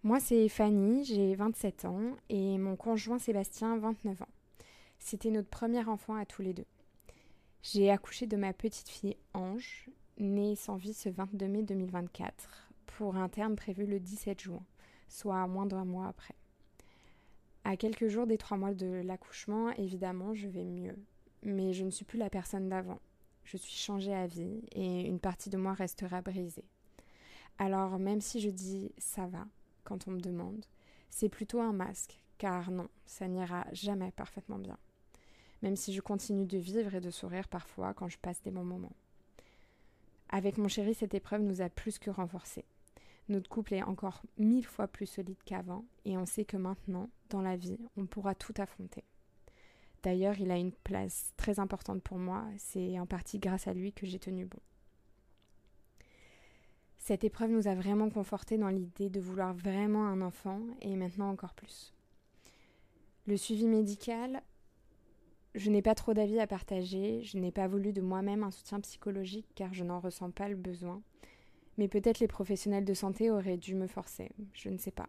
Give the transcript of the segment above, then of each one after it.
Moi, c'est Fanny, j'ai 27 ans et mon conjoint Sébastien, 29 ans. C'était notre premier enfant à tous les deux. J'ai accouché de ma petite fille Ange, née sans vie ce 22 mai 2024, pour un terme prévu le 17 juin, soit moins d'un mois après. À quelques jours des 3 mois de l'accouchement, évidemment, je vais mieux. Mais je ne suis plus la personne d'avant. Je suis changée à vie et une partie de moi restera brisée. Alors même si je dis ça va quand on me demande, c'est plutôt un masque, car non, ça n'ira jamais parfaitement bien. Même si je continue de vivre et de sourire parfois quand je passe des bons moments. Avec mon chéri, cette épreuve nous a plus que renforcés. Notre couple est encore 1000 fois plus solide qu'avant et on sait que maintenant, dans la vie, on pourra tout affronter. D'ailleurs, il a une place très importante pour moi, c'est en partie grâce à lui que j'ai tenu bon. Cette épreuve nous a vraiment confortés dans l'idée de vouloir vraiment un enfant et maintenant encore plus. Le suivi médical, je n'ai pas trop d'avis à partager, je n'ai pas voulu de moi-même un soutien psychologique car je n'en ressens pas le besoin. Mais peut-être les professionnels de santé auraient dû me forcer, je ne sais pas.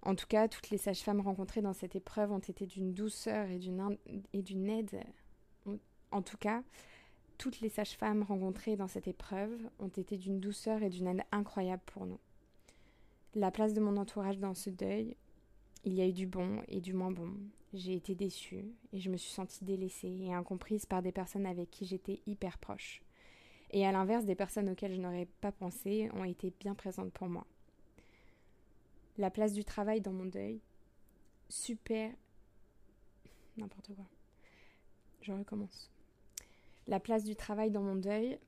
En tout cas, toutes les sages-femmes rencontrées dans cette épreuve ont été d'une douceur et d'une aide. En tout cas, toutes les sages-femmes rencontrées dans cette épreuve ont été d'une douceur et d'une aide incroyable pour nous. La place de mon entourage dans ce deuil, il y a eu du bon et du moins bon. J'ai été déçue et je me suis sentie délaissée et incomprise par des personnes avec qui j'étais hyper proche. Et à l'inverse, des personnes auxquelles je n'aurais pas pensé ont été bien présentes pour moi. La place du travail dans mon deuil, super... N'importe quoi. Je recommence. La place du travail dans mon deuil,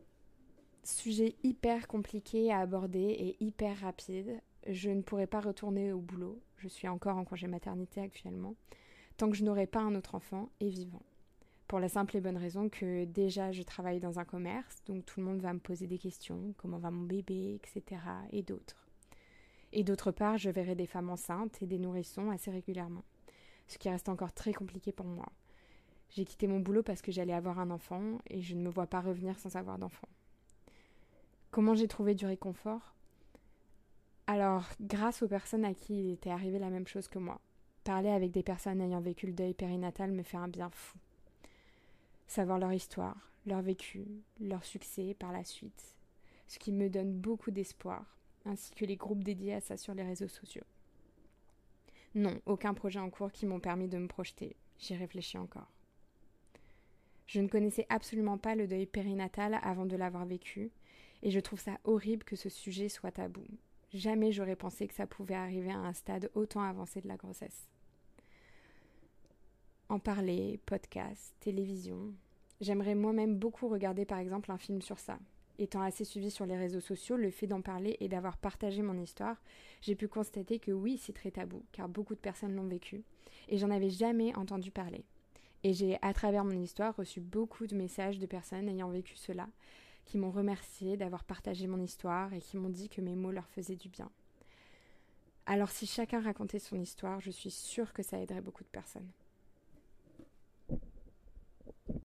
sujet hyper compliqué à aborder et hyper rapide. Je ne pourrai pas retourner au boulot. Je suis encore en congé maternité actuellement. Tant que je n'aurai pas un autre enfant et vivant. Pour la simple et bonne raison que déjà je travaille dans un commerce, donc tout le monde va me poser des questions, comment va mon bébé, etc. et d'autres. Et d'autre part, je verrai des femmes enceintes et des nourrissons assez régulièrement, ce qui reste encore très compliqué pour moi. J'ai quitté mon boulot parce que j'allais avoir un enfant et je ne me vois pas revenir sans avoir d'enfant. Comment j'ai trouvé du réconfort? Alors, grâce aux personnes à qui il était arrivé la même chose que moi. Parler avec des personnes ayant vécu le deuil périnatal me fait un bien fou. Savoir leur histoire, leur vécu, leur succès par la suite, ce qui me donne beaucoup d'espoir, ainsi que les groupes dédiés à ça sur les réseaux sociaux. Non, aucun projet en cours qui m'ont permis de me projeter. J'y réfléchis encore. Je ne connaissais absolument pas le deuil périnatal avant de l'avoir vécu, et je trouve ça horrible que ce sujet soit tabou. Jamais j'aurais pensé que ça pouvait arriver à un stade autant avancé de la grossesse. En parler, podcast, télévision. J'aimerais moi-même beaucoup regarder par exemple un film sur ça. Étant assez suivi sur les réseaux sociaux, le fait d'en parler et d'avoir partagé mon histoire, j'ai pu constater que oui, c'est très tabou, car beaucoup de personnes l'ont vécu, et j'en avais jamais entendu parler. Et j'ai, à travers mon histoire, reçu beaucoup de messages de personnes ayant vécu cela, qui m'ont remercié d'avoir partagé mon histoire et qui m'ont dit que mes mots leur faisaient du bien. Alors si chacun racontait son histoire, je suis sûre que ça aiderait beaucoup de personnes.